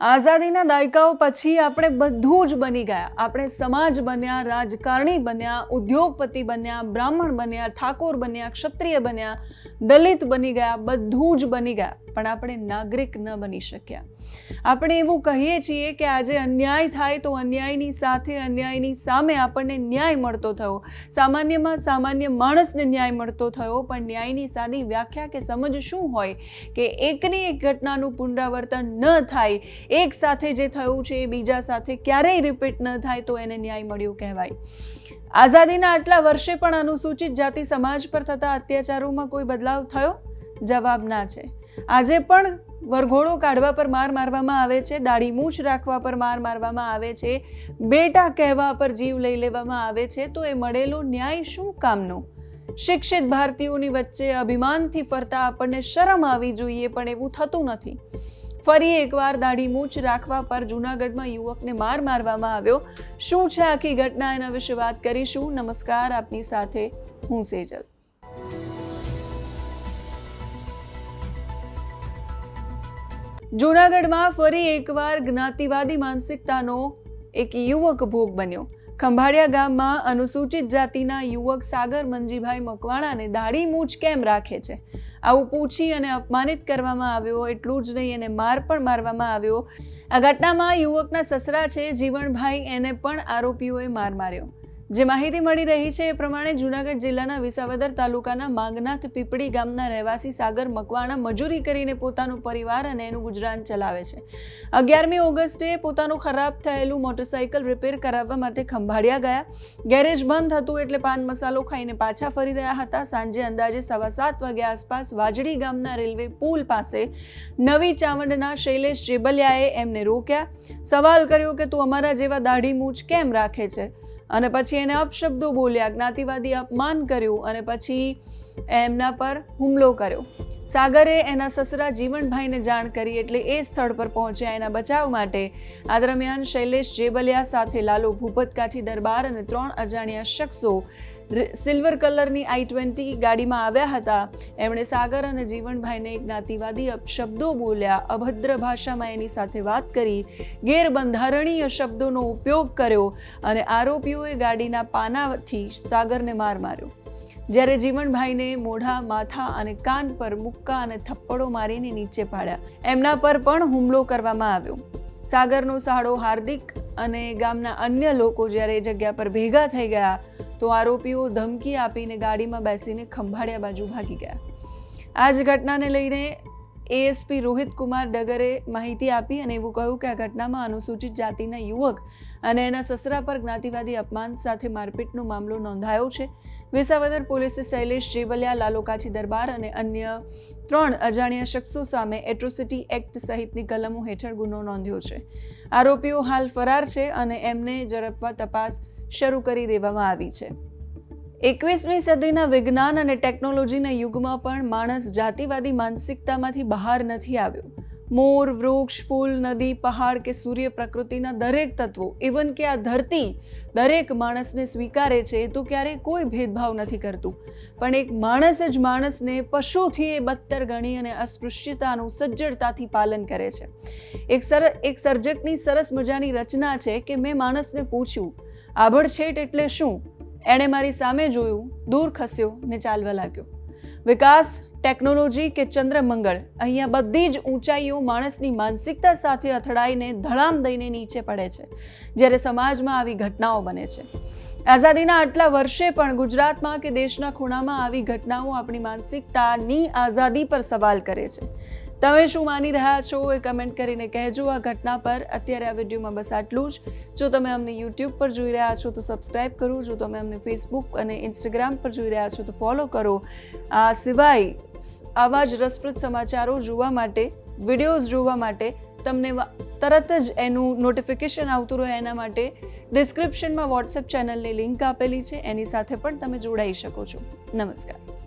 આઝાદીના દાયકાઓ પછી આપણે બધું જ બની ગયા. આપણે સમાજ બન્યા, રાજકારણી બન્યા, ઉદ્યોગપતિ બન્યા, બ્રાહ્મણ બન્યા, ઠાકોર બન્યા, ક્ષત્રિય બન્યા, દલિત બની ગયા, બધું જ બની ગયા, પણ આપણે નાગરિક ન બની શક્યા. આપણે એવું કહીએ છીએ કે આજે અન્યાય થાય તો અન્યાયની સાથે, અન્યાયની સામે આપણને ન્યાય મળતો થયો, સામાન્યમાં સામાન્ય માણસને ન્યાય મળતો થયો. પણ ન્યાયની સાદી વ્યાખ્યા કે સમજ શું હોય કે એકની એક ઘટનાનું પુનરાવર્તન ન થાય, એક સાથે જે થયું છે એ બીજા સાથે ક્યારેય રિપીટ ન થાય તો એને ન્યાય મળ્યું કહેવાય. આઝાદીના આટલા વર્ષે પણ અનુસૂચિત જાતિ સમાજ પર થતા અત્યાચારોમાં કોઈ બદલાવ થયો? જવાબ ના છે. આજે પણ વરઘોડો કાઢવા પર માર મારવામાં આવે છે, દાઢી મૂછ રાખવા પર માર મારવામાં આવે છે, બેટા કહેવા પર જીવ લઈ લેવામાં આવે છે, તો એ મળેલો ન્યાય શું કામનો? શિક્ષિત ભારતીયોની વચ્ચે અભિમાનથી ફરતા આપણને શરમ આવી જોઈએ, પણ એવું થતું નથી. ફરી એકવાર દાઢી મૂછ રાખવા પર જૂનાગઢમાં યુવકને માર મારવામાં આવ્યો. શું છે આખી ઘટના, એના વિશે વાત કરીશું. નમસ્કાર, આપની સાથે હું સેજલ. જૂનાગઢમાં ફરી એકવાર જ્ઞાતિવાદી માનસિકતાનો એક યુવક ભોગ બન્યો. ખંભાળિયા ગામમાં અનુસૂચિત જાતિના યુવક સાગર મંજીભાઈ મકવાણાને દાઢી મૂછ કેમ રાખે છે, આવું પૂછી અને અપમાનિત કરવામાં આવ્યો. એટલું જ નહીં, એને માર પણ મારવામાં આવ્યો. આ ઘટનામાં યુવકના સસરા છે જીવણભાઈ, એને પણ આરોપીઓએ માર માર્યો. જે માહિતી મળી રહી છે એ પ્રમાણે જૂનાગઢ જિલ્લાના વિસાવદર તાલુકાના માંગનાથ પીપળી ગામના રહેવાસી સાગર મકવાણા મજૂરી કરીને પોતાનો પરિવાર અને એનું ગુજરાન ચલાવે છે. 11મી ઓગસ્ટે પોતાનું ખરાબ થયેલું મોટરસાઇકલ રિપેર કરાવવા માટે ખંભાળિયા ગયા. ગેરેજ બંધ હતું એટલે પાન મસાલો ખાઈને પાછા ફરી રહ્યા હતા. સાંજે અંદાજે 7:15 વાગ્યા આસપાસ વાજડી ગામના રેલવે પુલ પાસે નવી ચાવંડના શૈલેષ જેબલિયાએ એમને રોક્યા. સવાલ કર્યો કે તું અમારા જેવા દાઢી મૂછ કેમ રાખે છે, અને પછી એને અપશબ્દો બોલ્યા, જ્ઞાતિવાદી અપમાન કર્યું અને પછી એમના પર હુમલો કર્યો. સાગરે એના સસરા જીવણભાઈને જાણ કરી એટલે એ સ્થળ પર પહોંચ્યા એના બચાવ માટે. આ દરમિયાન શૈલેષ જેબલિયા સાથે લાલો ભૂપત કાઠી દરબાર અને 3 અજાણ્યા શખ્સો સિલ્વર કલરની I-20 ગાડીમાં આવ્યા હતા. એમણે સાગર અને જીવણભાઈને જ્ઞાતિવાદી અપશબ્દો બોલ્યા, અભદ્ર ભાષામાં એની સાથે વાત કરી, ગેરબંધારણીય શબ્દોનો ઉપયોગ કર્યો અને આરોપીઓએ ગાડીના પાનાથી સાગરને માર માર્યો. જ્યારે જીવણભાઈને મોઢા, માથા અને કાન પર મુક્કા અને થપ્પડો મારીને નીચે પાડ્યા. એમના પર પણ હુમલો કરવામાં આવ્યો. સાગરનો સાળો હાર્દિક અને ગામના અન્ય લોકો જ્યારે એ જગ્યા પર ભેગા થઈ ગયા તો આરોપીઓ ધમકી આપીને ગાડીમાં બેસીને ખંભાળિયા બાજુ ભાગી ગયા. આ જ ઘટનાને લઈને ASP રોહિત કુમાર ડગરે માહિતી આપી અને એવું કહ્યું કે આ ઘટનામાં અનુસૂચિત જાતિના યુવક અને એના સસરા પર જ્ઞાતિવાદી અપમાન સાથે મારપીટનો મામલો નોંધાયો છે. વિસાવદર પોલીસે શૈલેષ જેબલિયા, લાલો કાઠી દરબાર અને અન્ય 3 અજાણ્યા શખ્સો સામે એટ્રોસિટી એક્ટ સહિતની કલમો હેઠળ ગુનો નોંધ્યો છે. આરોપીઓ હાલ ફરાર છે અને એમને ઝડપવા તપાસ શરૂ કરી દેવામાં આવી છે. 21મી સદીના વિજ્ઞાન અને ટેકનોલોજીના યુગમાં પણ માણસ જાતિવાદી માનસિકતામાંથી બહાર નથી આવ્યો. મોર, વૃક્ષ, ફૂલ, નદી, પહાડ કે સૂર્ય, પ્રકૃતિના દરેક તત્વો, ઇવન કે આ ધરતી દરેક માણસને સ્વીકારે છે, તો ક્યારેય કોઈ ભેદભાવ નથી કરતું. પણ એક માણસ જ માણસને પશુથી એ બદતર ગણી અને અસ્પૃશ્યતાનું સજ્જડતાથી પાલન કરે છે. એક સર્જકની સરસ મજાની રચના છે કે મેં માણસને પૂછ્યું, આભડછેટ એટલે શું? એણે મારી સામે જોયું, દૂર ખસ્યો ને ચાલવા લાગ્યો. વિકાસ, ટેકનોલોજી કે ચંદ્રમંગળ, અહીંયા બધી જ ઊંચાઈઓ માણસની માનસિકતા સાથે અથડાઈને ધડામ દઈને નીચે પડે છે જ્યારે સમાજમાં આવી ઘટનાઓ બને છે. આઝાદીના આટલા વર્ષે પણ ગુજરાતમાં કે દેશના ખૂણામાં આવી ઘટનાઓ આપણી માનસિકતાની આઝાદી પર સવાલ કરે છે. તમે શું માની રહ્યા છો એ કમેન્ટ કરીને કહેજો આ ઘટના પર. અત્યારે આ વિડીયોમાં બસ આટલું જ. જો તમે અમને YouTube પર જોઈ રહ્યા છો તો સબસ્ક્રાઈબ કરો. જો તમે અમને Facebook અને Instagram પર જોઈ રહ્યા છો તો ફોલો કરો. આ સિવાય આવા જ રસપ્રદ સમાચારો જોવા માટે, વિડીયોઝ જોવા માટે તમને તરત જ એનું નોટિફિકેશન આવતું રહે એના માટે ડિસ્ક્રિપ્શનમાં WhatsApp ચેનલની લિંક આપેલી છે, એની સાથે પણ તમે જોડાઈ શકો છો. નમસ્કાર.